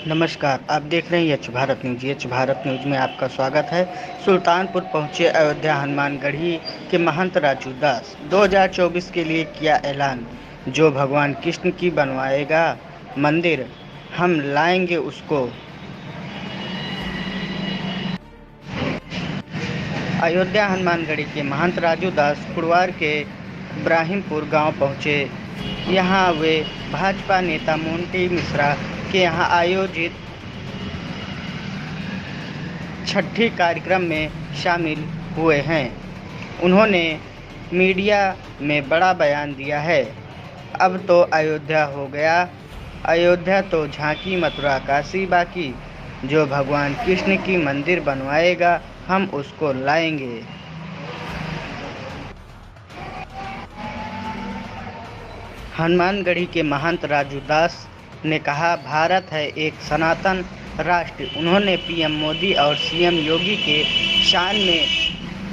नमस्कार, आप देख रहे हैं यच भारत न्यूज। यच भारत न्यूज में आपका स्वागत है। सुल्तानपुर पहुंचे अयोध्या हनुमानगढ़ी के महंत राजू दास। 2024 के लिए किया ऐलान, जो भगवान कृष्ण की बनवाएगा मंदिर, हम लाएंगे उसको। अयोध्या हनुमानगढ़ी के महंत राजू दास कुड़वार के इब्राहिमपुर गांव पहुंचे। यहां वे भाजपा नेता मोंटी मिश्रा के यहाँ आयोजित छठी कार्यक्रम में शामिल हुए हैं। उन्होंने मीडिया में बड़ा बयान दिया है, अब तो अयोध्या हो गया, अयोध्या तो झांकी मथुरा काशी बाकी, जो भगवान कृष्ण की मंदिर बनवाएगा हम उसको लाएंगे। हनुमानगढ़ी के महंत राजू दास ने कहा, भारत है एक सनातन राष्ट्र। उन्होंने पीएम मोदी और सीएम योगी के शान में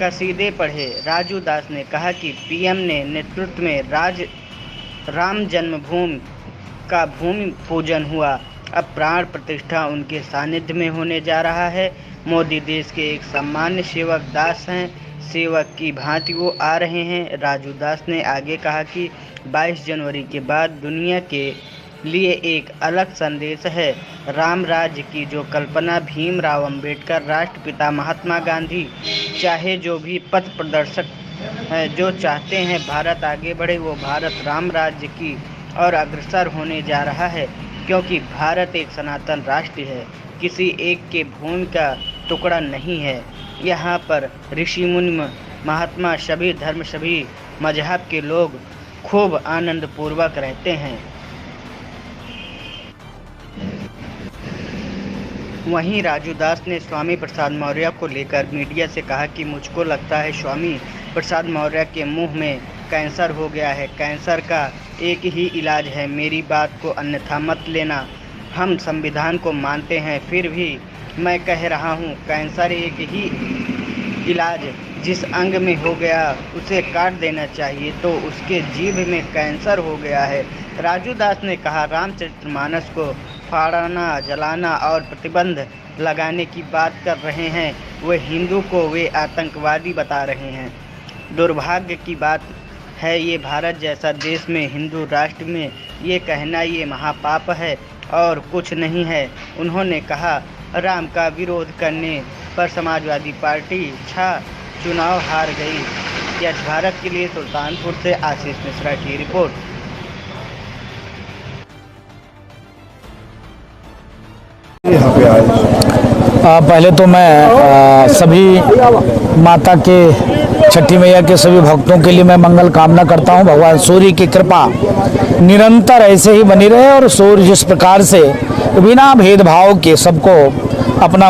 कसीदे पढ़े। राजू दास ने कहा कि पीएम ने नेतृत्व में राम जन्मभूमि का भूमि पूजन हुआ, अब प्राण प्रतिष्ठा उनके सानिध्य में होने जा रहा है। मोदी देश के एक सामान्य सेवक दास हैं, सेवक की भांति वो आ रहे हैं। राजू दास ने आगे कहा कि 22 जनवरी के बाद दुनिया के लिए एक अलग संदेश है। राम राज्य की जो कल्पना भीमराव अंबेडकर, राष्ट्रपिता महात्मा गांधी, चाहे जो भी पथ प्रदर्शक है, जो चाहते हैं भारत आगे बढ़े, वो भारत राम राज्य की और अग्रसर होने जा रहा है, क्योंकि भारत एक सनातन राष्ट्र है, किसी एक के भूमि का टुकड़ा नहीं है। यहाँ पर ऋषि मुनि महात्मा, सभी धर्म सभी मजहब के लोग खूब आनंद पूर्वक रहते हैं। वहीं राजू दास ने स्वामी प्रसाद मौर्य को लेकर मीडिया से कहा कि मुझको लगता है स्वामी प्रसाद मौर्य के मुंह में कैंसर हो गया है। कैंसर का एक ही इलाज है, मेरी बात को अन्यथा मत लेना। हम संविधान को मानते हैं, फिर भी मैं कह रहा हूँ, कैंसर एक ही इलाज जिस अंग में हो गया उसे काट देना चाहिए, तो उसके जीभ में कैंसर हो गया है। राजू दास ने कहा, रामचरितमानस को फाड़ना, जलाना और प्रतिबंध लगाने की बात कर रहे हैं, वे हिंदू को वे आतंकवादी बता रहे हैं। दुर्भाग्य की बात है, ये भारत जैसा देश में, हिंदू राष्ट्र में ये कहना ये महापाप है और कुछ नहीं है। उन्होंने कहा, राम का विरोध करने पर समाजवादी पार्टी चुनाव हार गई। यच भारत के लिए सुल्तानपुर से आशीष मिश्रा की रिपोर्ट। यहाँ पे आए, पहले तो मैं सभी माता के, छठी मैया के सभी भक्तों के लिए मैं मंगल कामना करता हूँ। भगवान सूर्य की कृपा निरंतर ऐसे ही बनी रहे और सूर्य जिस प्रकार से बिना भेदभाव के सबको अपना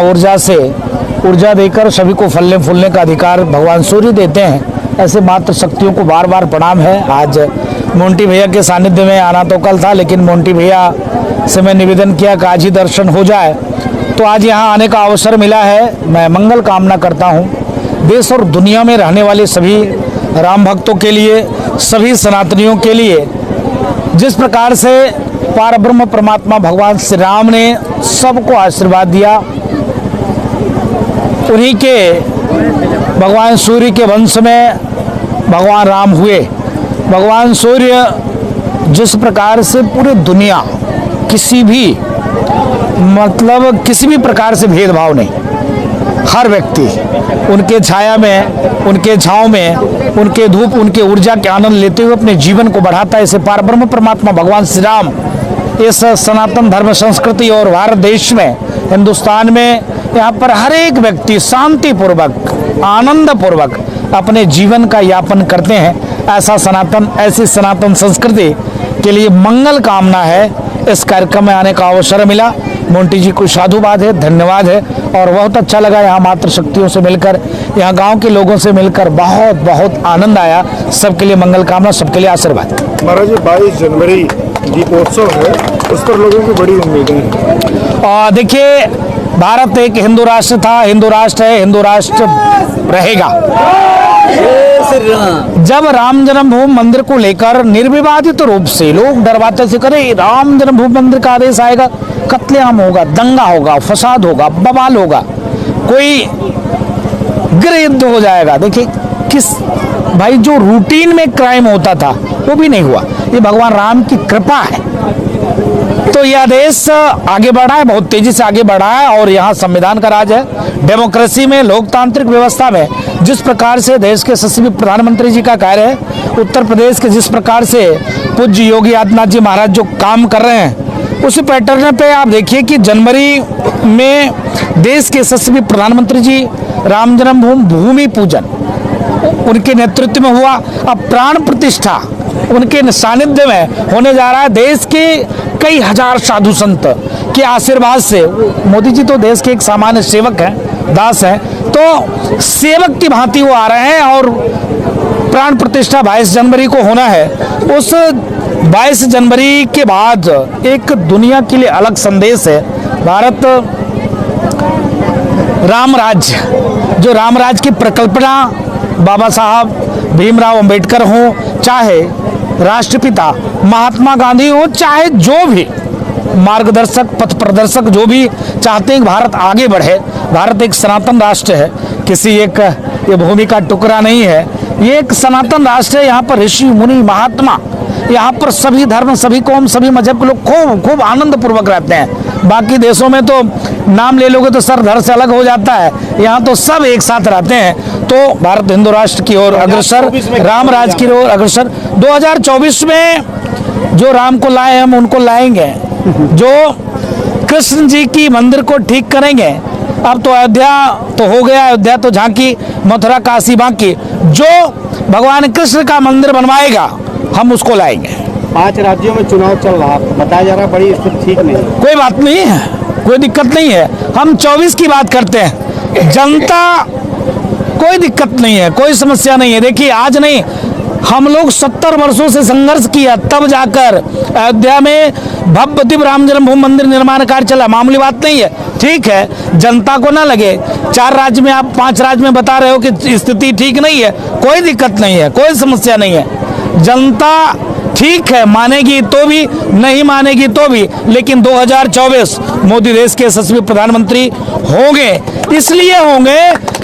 ऊर्जा देकर सभी को फलने फूलने का अधिकार भगवान सूर्य देते हैं, ऐसे मात्र शक्तियों को बार बार प्रणाम है। आज मोंटी भैया के सानिध्य में आना तो कल था, लेकिन मोंटी भैया से मैं निवेदन किया कि आज ही दर्शन हो जाए, तो आज यहाँ आने का अवसर मिला है। मैं मंगल कामना करता हूँ देश और दुनिया में रहने वाले सभी राम भक्तों के लिए, सभी सनातनियों के लिए। जिस प्रकार से पारब्रह्म परमात्मा भगवान श्री राम ने सबको आशीर्वाद दिया, उन्हीं के भगवान सूर्य के वंश में भगवान राम हुए। भगवान सूर्य जिस प्रकार से पूरी दुनिया किसी भी प्रकार से भेदभाव नहीं, हर व्यक्ति उनके छाया में, उनके छाँव में, उनके धूप, उनके ऊर्जा के आनंद लेते हुए अपने जीवन को बढ़ाता है। ऐसे पारब्रह्म परमात्मा भगवान श्री राम इस सनातन धर्म संस्कृति और भारत देश में, हिंदुस्तान में, यहाँ पर हर एक व्यक्ति शांति पूर्वक, आनंद पूर्वक अपने जीवन का यापन करते हैं। ऐसी सनातन संस्कृति के लिए मंगल कामना है। इस कार्यक्रम में आने का अवसर मिला, मोंटी जी को साधुवाद है, धन्यवाद है। और बहुत अच्छा लगा यहाँ मातृ शक्तियों से मिलकर, यहाँ गांव के लोगों से मिलकर बहुत बहुत आनंद आया। सबके लिए मंगल कामना, सबके लिए आशीर्वाद। महाराज 22 जनवरी दीपोत्सव है, उस पर लोगों की बड़ी उम्मीदें हैं। देखिए, भारत एक हिंदू राष्ट्र था, हिंदू राष्ट्र है, हिंदू राष्ट्र रहेगा। जब राम जन्मभूमि मंदिर को लेकर निर्विवादित रूप से लोग डरवाते से करे राम जन्मभूमि मंदिर का आदेश आएगा, कत्लेआम होगा, दंगा होगा, फसाद होगा, बवाल होगा, कोई गृह युद्ध हो जाएगा। देखिए किस भाई जो रूटीन में क्राइम होता था वो भी नहीं हुआ। ये भगवान राम की कृपा है। तो यह देश आगे बढ़ा है, बहुत तेजी से आगे बढ़ा है और यहाँ संविधान का राज है। डेमोक्रेसी में, लोकतांत्रिक व्यवस्था में जिस प्रकार से देश के यशस्वी प्रधानमंत्री जी का कार्य है, उत्तर प्रदेश के जिस प्रकार से पूज्य योगी आदित्यनाथ जी महाराज जो काम कर रहे हैं, उसी पैटर्न पे आप देखिए कि जनवरी में देश के यशस्वी प्रधानमंत्री जी राम जन्मभूमि भूमि पूजन उनके नेतृत्व में हुआ। अब प्राण प्रतिष्ठा उनके सानिध्य में होने जा रहा है। देश के कई हजार साधु संत के आशीर्वाद से, मोदी जी तो देश के एक सामान्य सेवक हैं, दास हैं, तो सेवक की भांति वो आ रहे हैं और प्राण प्रतिष्ठा 22 जनवरी को होना है। उस 22 जनवरी के बाद एक दुनिया के लिए अलग संदेश है। भारत राम राज्य, जो राम राज्य की परिकल्पना बाबा साहब भीमराव अंबेडकर हो, चाहे राष्ट्रपिता महात्मा गांधी हो, चाहे जो भी मार्गदर्शक पथ प्रदर्शक जो भी चाहते हैं भारत आगे बढ़े। भारत एक सनातन राष्ट्र है, किसी एक ये भूमि का टुकड़ा नहीं है, ये एक सनातन राष्ट्र है। यहाँ पर ऋषि मुनि महात्मा, यहाँ पर सभी धर्म, सभी कौम, सभी मजहब के लोग खूब खूब आनंद पूर्वक रहते हैं। बाकी देशों में तो नाम ले लोगे तो सर धड़ से अलग हो जाता है, यहाँ तो सब एक साथ रहते हैं। तो भारत हिंदू राष्ट्र की ओर अग्रसर, राम राज की ओर अग्रसर। 2024 में जो राम को लाए हम उनको लाएंगे, जो कृष्ण जी की मंदिर को ठीक करेंगे। अब तो अयोध्या तो हो गया, अयोध्या तो झांकी, मथुरा काशी बाकी, जो भगवान कृष्ण का मंदिर बनवाएगा हम उसको लाएंगे। 5 राज्यों में चुनाव चल रहा है, बताया जा रहा है बड़ी स्थिति ठीक नहीं है। कोई बात नहीं है, कोई दिक्कत नहीं है। हम 24 की बात करते हैं। जनता कोई दिक्कत नहीं है, कोई समस्या नहीं है। देखिए आज नहीं, हम लोग 70 वर्षों से संघर्ष किया, तब जाकर अयोध्या में भव्य दिव्य राम जन्मभूमि मंदिर निर्माण कार्य चला। मामूली बात नहीं है। ठीक है, जनता को ना लगे 4 राज्य में, आप 5 राज्य में बता रहे हो कि स्थिति ठीक नहीं है, कोई दिक्कत नहीं है, कोई समस्या नहीं है। जनता ठीक है, मानेगी तो भी, नहीं मानेगी तो भी, लेकिन 2024 मोदी देश के यशस्वी प्रधानमंत्री होंगे। इसलिए होंगे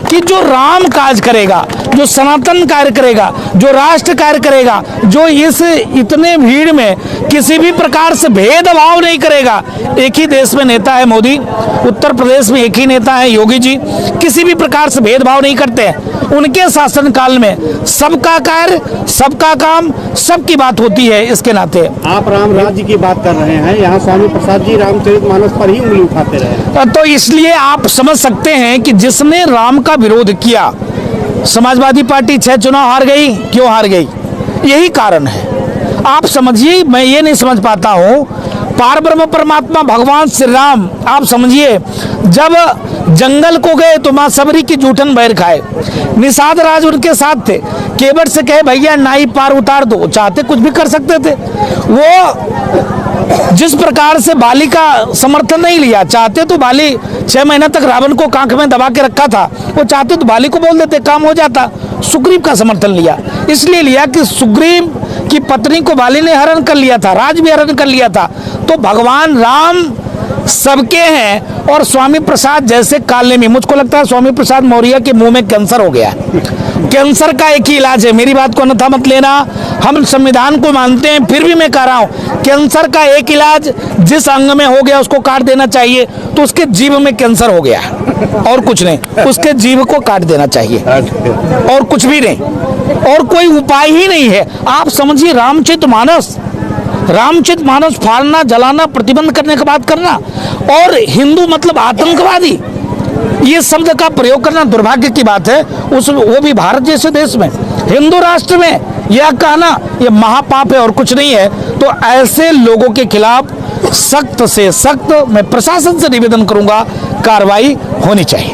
कि जो राम काज करेगा, जो सनातन कार्य करेगा, जो राष्ट्र कार्य करेगा, जो इस इतने भीड़ में किसी भी प्रकार से भेदभाव नहीं करेगा। एक ही देश में नेता है मोदी, उत्तर प्रदेश में एक ही नेता है योगी जी, किसी भी प्रकार से भेदभाव नहीं करते हैं। उनके शासनकाल में सबका कार्य, सबका काम, सबकी बात होती है। इसके नाते आप राम राज्य की बात कर रहे हैं, यहाँ स्वामी प्रसाद जी रामचरितमानस पर ही उंगली उठाते रहे। तो इसलिए आप समझ सकते हैं कि जिसने राम का विरोध किया, समाजवादी पार्टी 6 चुनाव हार गई। क्यों हार गई? यही कारण है। आप समझिए, मैं ये नहीं समझ पाता हूँ, पारब्रह्म परमात्मा भगवान श्री राम, आप समझिए, जब जंगल को गए तो मां सबरी की जूठन बैर खाए, निषाद राज उनके साथ थे, केवट से कहे भैया नाई पार उतार दो, चाहते कुछ भी कर सकते थे। वो जिस प्रकार से बाली का समर्थन नहीं लिया, चाहते तो बाली 6 महीना तक रावण को कांख में दबा के रखा था, वो चाहते तो बाली को बोल देते, काम हो जाता। सुग्रीव का समर्थन लिया, इसलिए लिया कि सुग्रीव की पत्नी को बाली ने हरण कर लिया था, राज भी हरण कर लिया था। तो भगवान राम सबके हैं। और स्वामी प्रसाद जैसे काले में, मुझको लगता है स्वामी प्रसाद मौर्य के मुंह में कैंसर हो गया। कैंसर का एक ही इलाज है, मेरी बात को अन्यथा मत लेना, हम संविधान को मानते हैं, फिर भी मैं कह रहा हूं कैंसर का एक इलाज, जिस अंग में हो गया उसको काट देना चाहिए। तो उसके जीभ में कैंसर हो गया और कुछ नहीं, उसके जीभ को काट देना चाहिए और कुछ भी नहीं, और कोई उपाय ही नहीं है। आप समझिए, रामचरितमानस फाड़ना, जलाना, प्रतिबंध करने की बात करना, और हिंदू मतलब आतंकवादी, ये शब्द का प्रयोग करना दुर्भाग्य की बात है। वो भी भारत जैसे देश में, हिंदू राष्ट्र में यह कहना ये महापाप है और कुछ नहीं है। तो ऐसे लोगों के खिलाफ सख्त से सख्त मैं प्रशासन से निवेदन करूंगा, कार्रवाई होनी चाहिए।